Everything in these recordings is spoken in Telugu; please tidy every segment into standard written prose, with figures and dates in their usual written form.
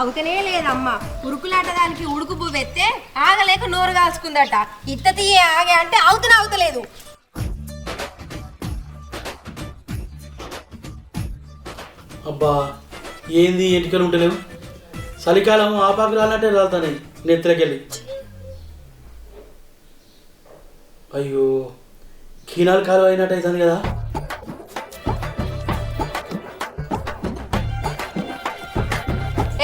అవుతనే లేదమ్మా. ఉరుకులాట దానికి ఉడుకు పువ్వెత్తే ఆగలేక నోరు కాల్చుకుందట. ఇత్త తీయే ఆగే అంటే అవుతలేదు. అబ్బా ఏంది ఎంటికలు ఉంటలేవు. చలికాలం ఆపాకు రాలంటే రాలుతాయి నెత్తిలకెళ్ళి. అయ్యో కీనాలు కాలు అయినట్టు అవుతుంది కదా.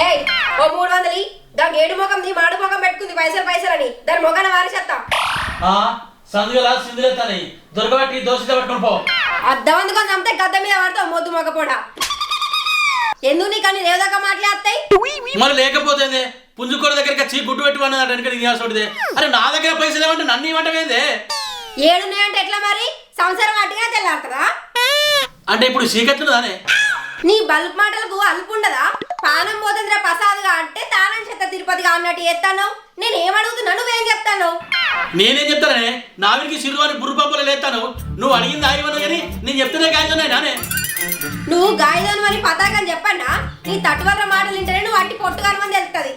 ఏయ్ ఓ 300 దాని ఏడు ముఖం నీ మాడు ముఖం పెట్టుకుంది పైసలని దాని మొఖాన వారిసేస్తా. సందుగల సిందులెత్తాయి దొరకబట్టి దోశ పట్టుకొని పో. అద్దం అందుకొని చంపితే గద్ద మీద పడతావు మొద్దు మొగపోడ. ఎందుకు నీకు అన్ని రేవదాకా మాట్లాడతాయి మరి లేకపోతే పుంజుకోడ దగ్గరికి వచ్చి గుడ్డు పెట్టుకున్నదంటే వెనక తీయాల్సి. అరే నా దగ్గర పైసలు ఏమంటే నన్ను ఇవ్వటమేందే. ఏడున్నాయంటే ఎట్లా మరి సంసారం అట్టిగా తెల్లారుతుందా? అంటే ఇప్పుడు చీకట్లుదానే నీ బల్బ్ మాటలకు అల్పు ఉండదా? పానం పోతుందిరా ప్రసాద్గా అంటే తానం చెత్త తిరుపతిగా అన్నట్టు ఎత్తాను. నేను ఏమడుగుతున్నా నువ్వేం చెప్తాను? నేనేం చెప్తానే నావిడికి సిరువాని బుర్రపప్పులు లేస్తాను. నువ్వు అడిగింది ఆగివను కానీ నేను చెప్తేనే గాయతున్నాయి నానే. నువ్వు గాయదాను అని పతాకం చెప్పన్నా నీ తట్టువల్ల మాటలు వింటేనే నువ్వు అట్టి పొట్టుగానమని తెలుస్తుంది.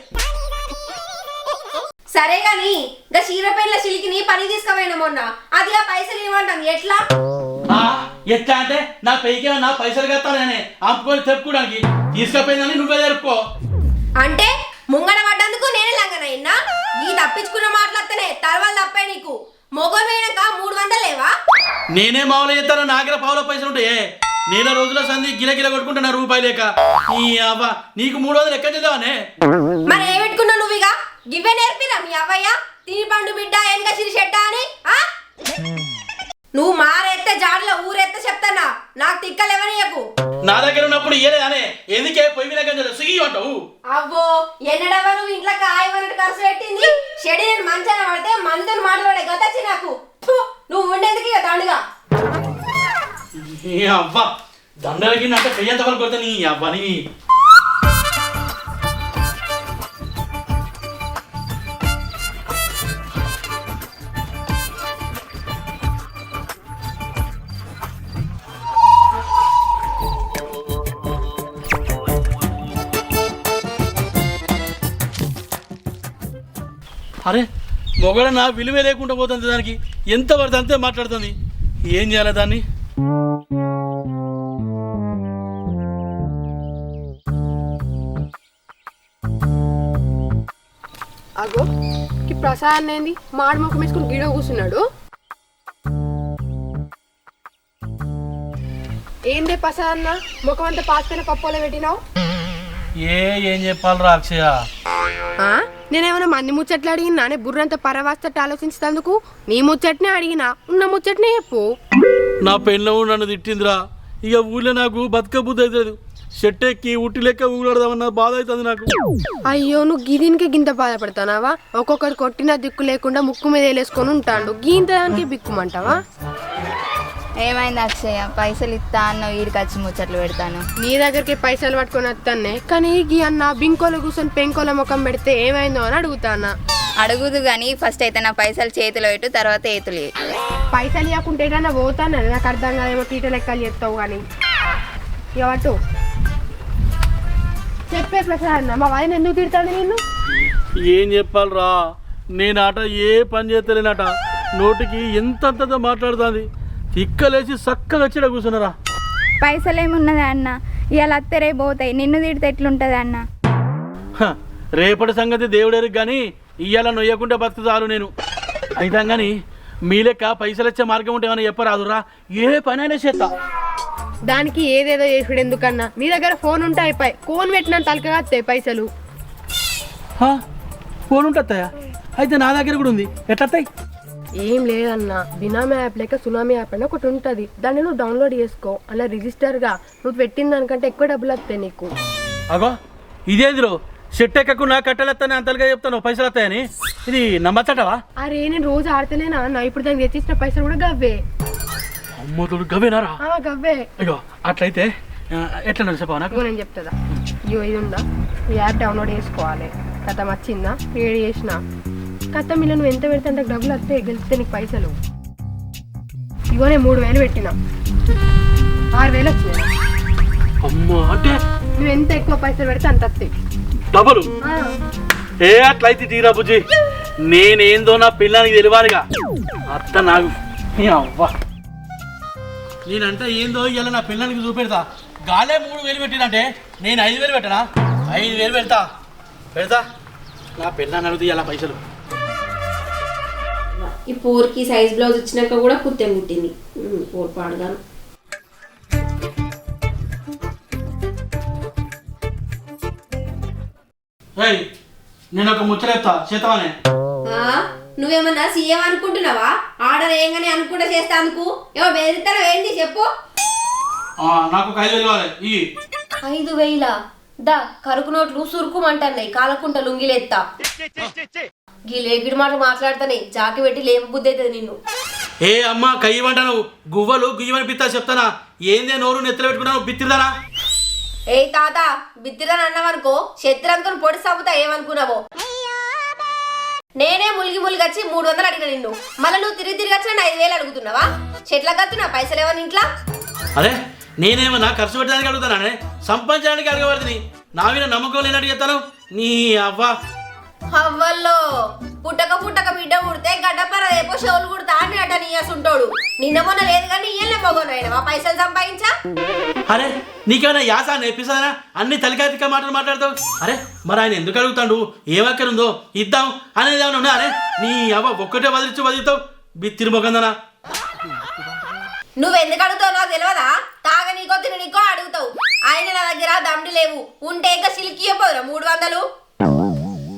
సరే గాని గా చీరపేర్ల చిలికిని పని తీసుకుపోయినా మొన్న అది ఆ పైసలు ఇవ్వంటాను ఎట్లా ఎట్లా అంటే నా పైకి నా పైసలు కట్టానే ఆపుకొని చెప్పుకోవడానికి తీసుకుపోయిందని నువ్వే జరుపుకో. అంటే ముంగడ పడ్డందుకు నేనే లంగనైనా ఈ తప్పించుకున్న మాటలత్తనే తర్వాత తప్పే నీకు. మొగలు వేయడాక 300 లేవా? నేనే మామూలు చేస్తాను. నా దగ్గర పావుల పైసలు ఉంటాయే. నెల రోజుల సంధి గిలగిల కొట్టుకుంటున్నా రూపాయి లేక. నీకు 300 ఎక్కడ చేద్దామనే. మరి ఏ పెట్టుకున్నావు నువ్వు? ఇక గివ్వే నేర్పిరా మీ అవ్వయ్య తిని పండు బిడ్డ ఎనక సిరిషెట్ట అని. నువ్వు మారెత్తే జాడలో ఊరెత్తే చెప్తానా నాకు తిక్కలేవనియకు. నా దగ్గర ఉన్నప్పుడు ఇయ్యలేదానే ఎందుకే పొయ్యి మీద గంజలు సుయ్యి అంటావు. అవ్వో ఎన్నడవ్వ నువ్వు ఇంట్లో ఆయవన్నట్టు ఖర్చు పెట్టింది. చెడి నేను మంచాన పడితే మనతో మాట్లాడే గతచ్చి నాకు. నువ్వు ఉండేందుకు ఇక దండుగా అవ్వ దండలకి అంటే పెయ్యంత వాళ్ళు కొడతా నీ అవ్వని. అరే మొగడ నా విలువే లేకుండా పోతుంది. దానికి ఎంత పడితే అంతే మాట్లాడుతుంది. ఏం చేయాలి దాన్ని? అగో ఈ ప్రసాద్ ఏంది మాడి ముఖం వేసుకుని గీడ కూర్చున్నాడు. ఏందే ప్రసాద్ అన్న ముఖం అంతా పాసిపోయిన పప్పులో పెట్టినావు? ఏం చెప్పాలి అక్షయ? నేనేమైనా మంది ముచ్చట్లు అడిగినా నే బుర్రంతా పరవాస్తట్టు ఆలోచించేందుకు నీ ముచ్చట్నే అడిగినా ఉన్న ముచ్చట్నే చెప్పు. నా పెళ్ళవు నన్ను తిట్టిందిరా. ఇక ఊళ్ళో నాకు బతుక బుద్ధి అవుతుంది. షెట్ ఎక్కి ఉట్టి లెక్క ఊగడదామన్న బాధ అవుతుంది నాకు. అయ్యో నువ్వు గిదినికే గింత బాధపడతానావా? ఒక్కొక్కరు కొట్టిన దిక్కు లేకుండా ముక్కు మీద వేలేసుకొని ఉంటాడు. గీంత దానికే బిక్కుమంటావా? ఏమైంది అక్షయ? పైసలు ఇస్తా అన్నావు, వీడికి వచ్చి ముచ్చట్లు పెడతాను. నీ దగ్గరికి పైసలు పట్టుకొని వస్తానే కానీ గీ అన్న బింకోలు కూర్చొని పెంకోల ముఖం పెడితే ఏమైందో అని అడుగుతానా. అడుగుదు కానీ ఫస్ట్ అయితే నా పైసలు చేతిలో పెట్టు, తర్వాత ఏతులు. పైసలు ఇవ్వకుంటే ఏదన్నా పోతాను నాకు అర్థం కాదేమో. తీట లెక్కలు చెప్తావు కానీ ఇవ్వటు చెప్పే ప్రసాద్ అన్న మా వాయిని ఎందుకు తిడతాను నిన్ను? ఏం చెప్పాలరా, నేనాట ఏ పని చేస్తలేనట. నోటికి ఎంతంత మాట్లాడుతుంది. తిక్కలేసి చక్కగా వచ్చి కూర్చున్నారా. పైసలు ఏమున్నది అన్న, ఇవాళ అత్తరే పోతాయి. నిన్ను తిడితే ఎట్లుంటది అన్న? రేపటి సంగతి దేవుడేరికి కానీ ఇవాళ నొయ్యకుంటే బతుకు చాలు నేను. అయితే కానీ మీ లెక్క పైసలు వచ్చే మార్గం ఉంటే ఏమైనా చెప్పరాదురా. ఏ పని అయినా చేస్తా. దానికి ఏదేదో చేసుడు ఎందుకన్నా? నీ దగ్గర ఫోన్ ఉంటే అయిపోయి ఫోన్ పెట్టిన తలకగా వస్తాయి పైసలు. ఫోన్ ఉంటుందా? అయితే నా దగ్గర కూడా ఉంది. ఎట్లస్తాయి? ఏం లేదన్నా, బినామీ యాప్ లేక సునామీ యాప్ అని ఒకటి ఉంటుంది. దాన్ని నువ్వు డౌన్లోడ్ చేసుకో. అలా రిజిస్టర్గా నువ్వు పెట్టిన దానికంటే ఎక్కువ డబ్బులు వస్తాయి నీకు. అగో ఇదేదిరో షెట్ ఎక్కకుండా కట్టెలెత్తానే అంతలుగా చెప్తాను పైసలు వస్తాయని. ఇది నమ్మచ్చటవా? అరే నేను రోజు ఆడతలేనా అన్న, ఇప్పుడు దానికి తెచ్చిచ్చిన పైసలు కూడా గవ్వే. అమ్మతుడు గవ్వేనారా? గవ్వే. అయ్యో అట్లయితే ఎట్లా చెప్పవా నాకు? నేను చెప్తుందా? అయ్యో ఇది ఉందా, ఈ యాప్ డౌన్లోడ్ చేసుకోవాలి. కథ వచ్చిందా, క్రియేట్ చేసిన కథ మీద నువ్వు ఎంత పెడితే అంత డబ్బులు వస్తాయి. గెలిస్తే నీకు పైసలు. ఇగో నేను 3000 పెట్టినా, 6000 వచ్చినాయి. అమ్మా అంటే నువ్వు ఎంత ఎక్కువ పైసలు పెడితే అంత వస్తాయి. డబ్బులు ఏ అట్లయితే తీరా బుజ్జి, నేనేందో నా పిల్లానికి తెలియాలిగా. అత్త నాకు అవ్వ నేనంటే ఏందో ఇలా నా పిల్లానికి చూపెడతా. గాలే 3000 పెట్టినంటే నేను 5000 పెట్టనా? 5000 పెడతా నా పిల్లని అడుగుతాయి అలా పైసలు. ఈ పోర్కి సైజ్ బ్లౌజ్ ఇచ్చినాక కూడా కుత్తెం కుట్టింది. పోర్ పాడగాను. నేను ఒక ముచ్చరేస్తా చేతానే. నువ్వేమన్నా సీఎం అనుకుంటున్నావా? ఆర్డర్ ఏంగానే అనుకుంటా చేస్తా అందుకు ఏమో బెదిరిస్తారో ఏంటి చెప్పు. నాకు 5000 కావాలి. 5000 దా కరుకు నోట్లు సురుకుమంటున్నాయి. కాలకుంట లుంగిలేస్తా. గిలేగిడి మాట మాట్లాడతానే జాకి పెట్టి లేప బుద్ధి అవుతుంది నిన్ను. ఏ అమ్మా కయ్యమంటా నువ్వు గువ్వలు గుయ్యమని పిత్తా చెప్తానా? ఏందే నోరు నెత్తలు పెట్టుకున్నావు బిత్తిదానా? ఏ తాత బిత్తిరని అన్నావనుకో శత్రంతో పొడి సాగుతా ఏమనుకున్నావో. నేనే ములిగి వచ్చి 300 అడిగిన నిన్ను. మళ్ళీ నువ్వు తిరిగి వచ్చిన 5000 అడుగుతున్నావా? చెట్ల కత్తున్నా పైసలు ఏమని ఇంట్లో? అరే నేనేమన్నా ఖర్చు పెట్టడానికి అడుగుతానే, సంపాదించడానికి అడగబడుతుంది. నా మీద నమ్మకం లేనట్టు చెప్తాను నీ అవ్వ. అవ్వల్లో పుట్టక బిడ్డ పుడితే గడ్డపర రేపో షోలు కుడతా అని అట నీయసుంటోడు. నిన్న మొన్న లేదు కానీ ఇయ్యలే మొగోనైనా పైసలు సంపాదించా. అరే నీకేమైనా యాస నేర్పిస్తానా? అన్ని తలికాతిక మాటలు మాట్లాడతావు. అరే మరి ఆయన ఎందుకు అడుగుతాడు? ఏమక్కరుందో ఇద్దాం అనేది ఏమైనా ఉన్నా? అరే నీ అవ్వ ఒక్కటే వదిలితావు బిత్తిరి మొగందనా. నువ్వెందుకు అడుగుతావు నాకు తెలియదా? తాగ నీకో తిని నీకో అడుగుతావు. ఆయన నా దగ్గర దమ్ముడు లేవు. ఉంటే ఇంకా సిల్కి ఇవ్వపోదురా 300.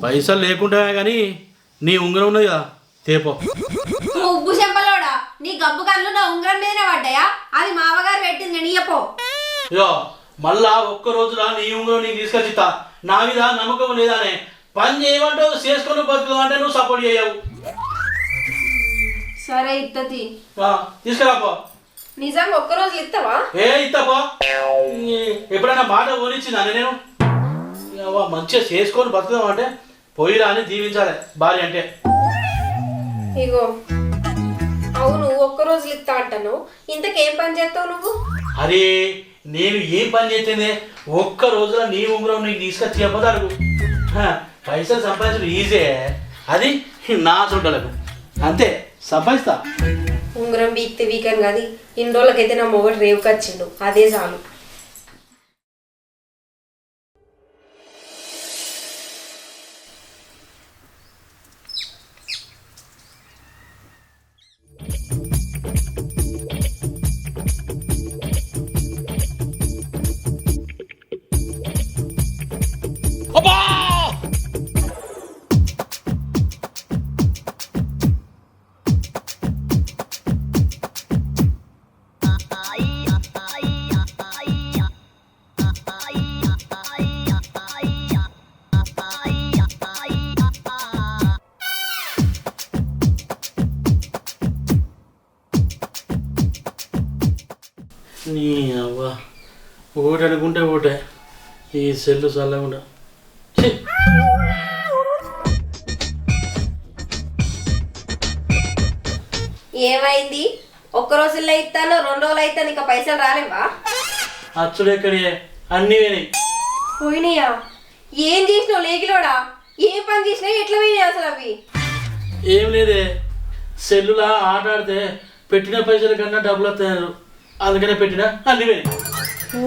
పైసలు లేకుండా కానీ నీ ఉంగరం ఉన్నది కదా తేపో. ఉబ్బు చెంపలోడా నీ గబ్బు కళ్ళు నా ఉంగరం మీదనే పడ్డాయా? అది మామగారు పెట్టింది నీయపో. యో మళ్ళా ఒక్క రోజున నీ ఉంగరం నీకు తీసుకొచ్చితా. నా మీద నమ్మకం లేదానే? పని చేయమంటావు చేసుకొని బతుకుతావు అంటే నువ్వు సపోర్ట్ చేయవు. సరే ఇత్తది తీసుకురాపో. నిజంగా ఒక్క రోజు ఇస్తావా? ఇస్తాపో. ఎప్పుడైనా మాట ఓనిచ్చిందా నేను? మంచిగా చేసుకొని బతుకుదాం అంటే పోయిరా అని దీవించాలి భార్య అంటే. ఇగో అవును ఒక్క రోజు ఇస్తా అంటాను. ఇంతకేం పని చేస్తావు నువ్వు? అరే నేను ఏం పని చేస్తుంది? ఒక్క రోజులో నీ ఉంగరం నీకు తీసుకొచ్చి చెప్పదు అడుగు. పైసలు సంపాదించడం ఈజీ, అది నా చుట్టాలకు అంతే సంపాదిస్తా. ఉంగరం వీక్తే వీకని కాదు. ఇన్ని రోజులకైతే నా మొగడు రేవుకి వచ్చిండు, అదే చాలు. నీ అవ్వ ఒకటి అనుకుంటే ఒకటే ఈ సెల్లు చల్లకుండా. ఏమైంది? ఒక్క రోజుల్లో ఇస్తాను 2 రోజులు అయితే నీకు పైసలు రాలేవా? అచ్చుడు ఎక్కడి అన్నీ పోయినాయి. పోయినాయా? ఏం చేసినావు లేకిలోడా? ఏం పని చేసినా ఎట్లా పోయినాయి అసలు అవి? ఏం లేదే, సెల్లులా ఆట ఆడితే పెట్టిన పైసల కన్నా డబ్బులు వస్తాయి, అందుకనే పెట్టినా అన్ని పోయినాయి.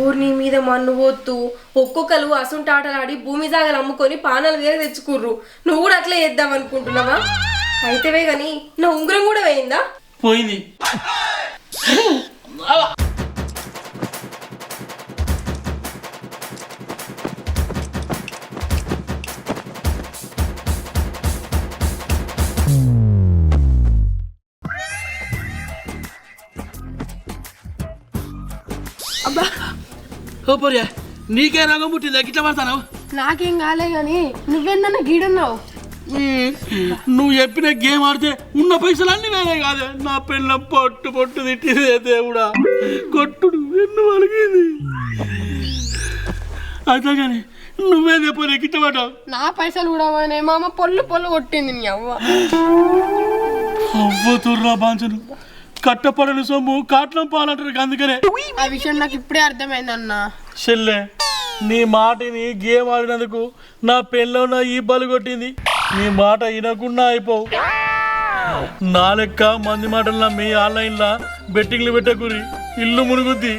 ఊరిని మీద మన్ను పోతూ ఒక్కొక్కరు అసుంటి ఆటలాడి భూమి జాగలు అమ్ముకొని పానాలు వేరే తెచ్చుకుర్రు. నువ్వు కూడా అట్లా చేద్దాం అనుకుంటున్నావా? అయితేవే గాని నా ఉంగరం కూడా పోయిందా? పోయింది. అబ్బా ఓ పోరియా నీకే రోగం పుట్టిందా గిట్లా పడతావు? నాకేం కాలే కానీ నువ్వేందన్నా గీడున్నావు. నువ్వు చెప్పిన గేమ్ ఆడితే ఉన్న పైసలు అన్ని వేరే కాదే. నా పిల్ల పొట్టు తిట్టిదే దేవుడా, కొట్టుడు ఎన్ను వలిగింది. అయితే కానీ నువ్వే చెప్పలే గిట్టబడ్డావు. నా పైసలు కూడా పోయినాయి. మా అమ్మ పొల్లు కొట్టింది నీ అవ్వ. అవ్వతుర్రా బాంచను, కట్టపడని సొమ్ము కాట్లం పాలంటారు, అందుకనే. ఆ విషయం నాకు ఇప్పుడే అర్థమైందన్నా. చెల్లె నీ మాటని గేమ్ ఆడినందుకు నా పెళ్ళో నా ఈ బలు కొట్టింది. నీ మాట వినకుండా అయిపోవు. నా లెక్క మంది మాటలు నమ్మి ఆన్లైన్లో బెట్టింగ్లు పెట్టకురి, ఇల్లు మునుగుద్ది.